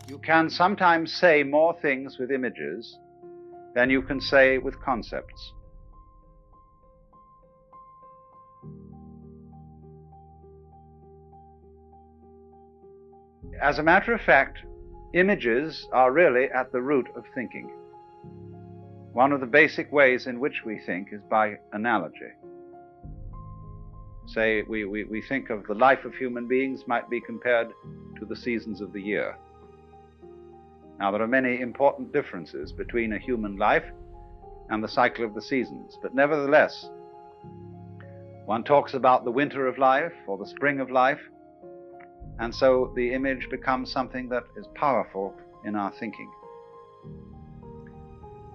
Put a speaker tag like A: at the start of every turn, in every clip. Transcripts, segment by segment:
A: You can sometimes say more things with images than you can say with concepts. As a matter of fact, images are really at the root of thinking. One of the basic ways in which we think is by analogy. Say, we think of the life of human beings might be compared to the seasons of the year. Now, there are many important differences between a human life and the cycle of the seasons, but nevertheless, one talks about the winter of life or the spring of life, and so the image becomes something that is powerful in our thinking.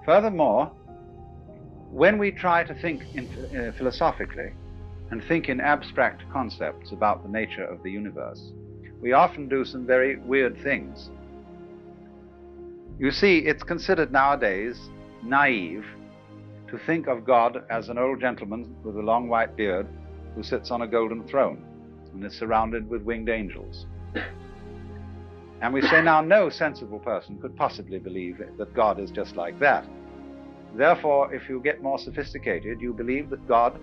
A: Furthermore, when we try to think philosophically and think in abstract concepts about the nature of the universe, we often do some very weird things. You see, it's considered nowadays naive to think of God as an old gentleman with a long white beard who sits on a golden throne and is surrounded with winged angels. And we say now no sensible person could possibly believe that God is just like that. Therefore, if you get more sophisticated, you believe that God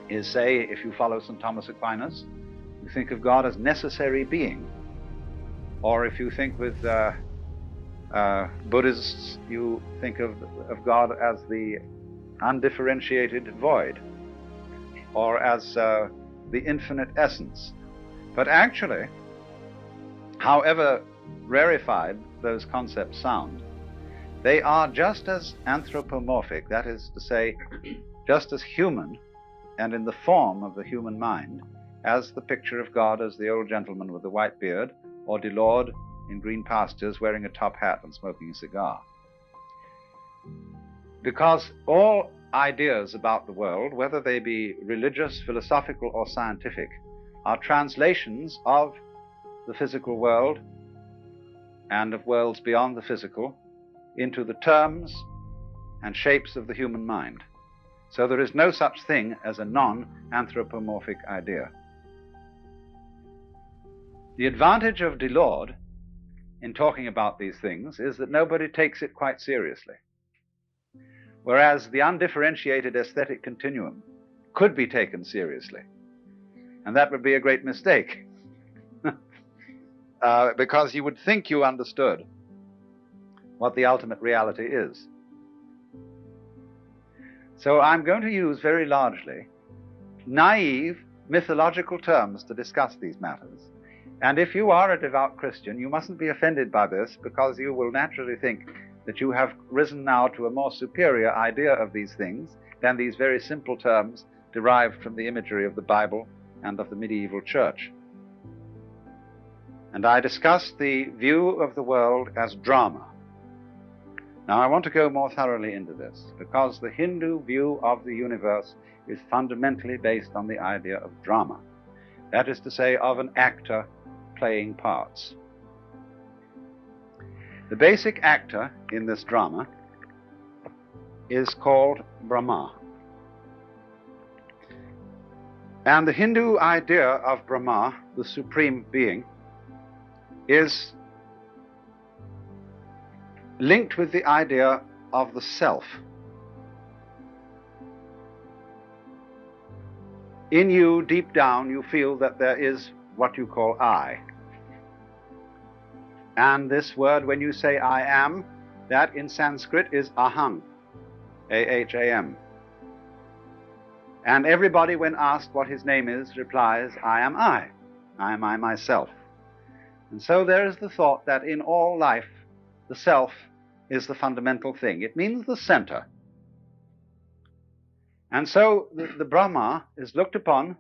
A: is, say, if you follow St. Thomas Aquinas, you think of God as necessary being. Or if you think with Buddhists, you think of God as the undifferentiated void, or as the infinite essence. But actually, however rarefied those concepts sound, they are just as anthropomorphic, that is to say, just as human and in the form of the human mind as the picture of God as the old gentleman with the white beard, or Delord in green pastures wearing a top hat and smoking a cigar. Because all ideas about the world, whether they be religious, philosophical, or scientific, are translations of the physical world and of worlds beyond the physical into the terms and shapes of the human mind. So there is no such thing as a non-anthropomorphic idea. The advantage of Delord in talking about these things is that nobody takes it quite seriously. Whereas the undifferentiated aesthetic continuum could be taken seriously. And that would be a great mistake. Because you would think you understood what the ultimate reality is. So I'm going to use very largely naive mythological terms to discuss these matters. And if you are a devout Christian, you mustn't be offended by this, because you will naturally think that you have risen now to a more superior idea of these things than these very simple terms derived from the imagery of the Bible and of the medieval church. And I discussed the view of the world as drama. Now I want to go more thoroughly into this, because the Hindu view of the universe is fundamentally based on the idea of drama. That is to say, of an actor playing parts. The basic actor in this drama is called Brahma. And the Hindu idea of Brahma, the supreme being, is linked with the idea of the self. In you, deep down, you feel that there is what you call I. And this word, when you say I am, that in Sanskrit is aham, A-H-A-M. And everybody, when asked what his name is, replies, I am I. I am I myself. And so there is the thought that in all life, the self is the fundamental thing. It means the center. And so the Brahma is looked upon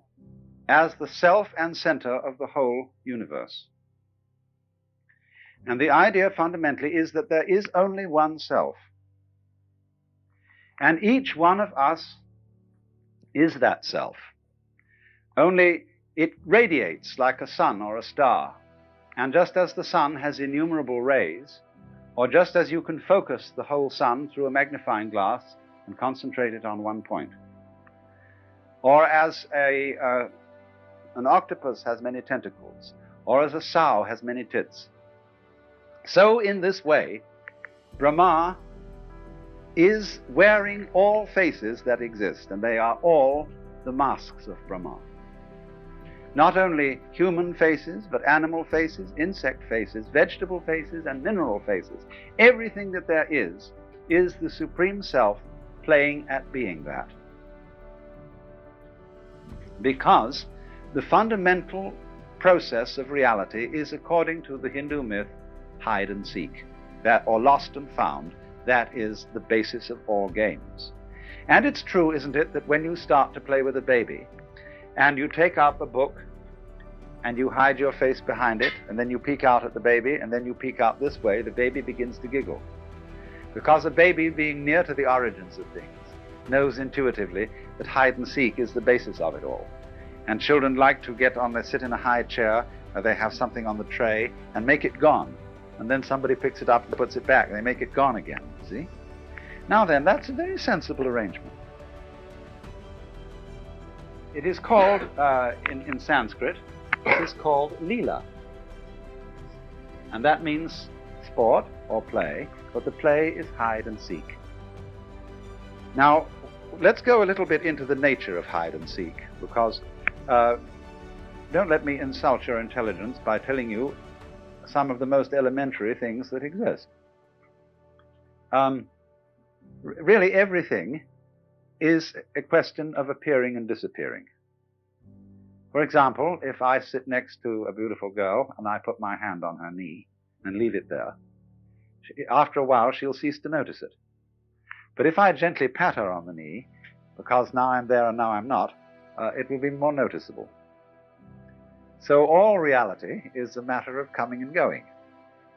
A: as the self and center of the whole universe. And the idea fundamentally is that there is only one self. And each one of us is that self. Only it radiates like a sun or a star. And just as the sun has innumerable rays, or just as you can focus the whole sun through a magnifying glass and concentrate it on one point, or as an octopus has many tentacles, or as a sow has many tits, So in this way, Brahma is wearing all faces that exist, and they are all the masks of Brahma. Not only human faces, but animal faces, insect faces, vegetable faces, and mineral faces. Everything that there is the Supreme Self playing at being that. Because the fundamental process of reality is, according to the Hindu myth, hide and seek, that, or lost and found. That is the basis of all games. And it's true, isn't it, that when you start to play with a baby, and you take up a book, and you hide your face behind it, and then you peek out at the baby, and then you peek out this way, the baby begins to giggle. Because a baby, being near to the origins of things, knows intuitively that hide and seek is the basis of it all. And children like to sit in a high chair, or they have something on the tray, and make it gone. And then somebody picks it up and puts it back, and they make it gone again, see? Now then, that's a very sensible arrangement. It is called, in Sanskrit, it is called Leela. And that means sport or play, but the play is hide and seek. Now, let's go a little bit into the nature of hide and seek, because don't let me insult your intelligence by telling you some of the most elementary things that exist. Really, everything is a question of appearing and disappearing. For example, if I sit next to a beautiful girl and I put my hand on her knee and leave it there, after a while she'll cease to notice it. But if I gently pat her on the knee, because now I'm there and now I'm not, it will be more noticeable. So all reality is a matter of coming and going.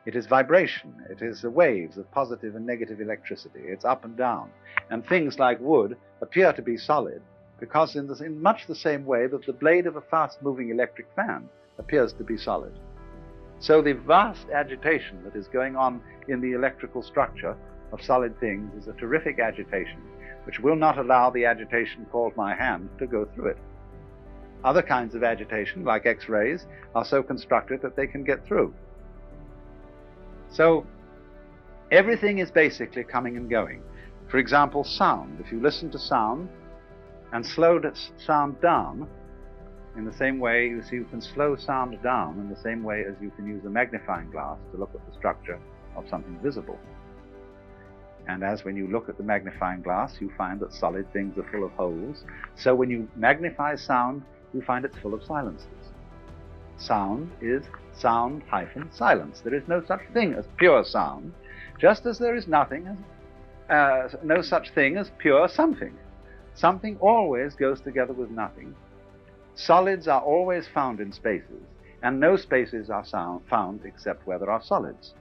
A: It is vibration. It is the waves of positive and negative electricity. It's up and down. And things like wood appear to be solid because in much the same way that the blade of a fast-moving electric fan appears to be solid. So the vast agitation that is going on in the electrical structure of solid things is a terrific agitation which will not allow the agitation called my hand to go through it. Other kinds of agitation, like X-rays, are so constructed that they can get through. So everything is basically coming and going. For example, sound. If you listen to sound and slow sound down in the same way, you see, you can slow sound down in the same way as you can use a magnifying glass to look at the structure of something visible. And as when you look at the magnifying glass, you find that solid things are full of holes. So when you magnify sound, you find it's full of silences. Sound is sound hyphen silence. There is no such thing as pure sound, just as there is no such thing as pure something. Something always goes together with nothing. Solids are always found in spaces, and no spaces are found except where there are solids.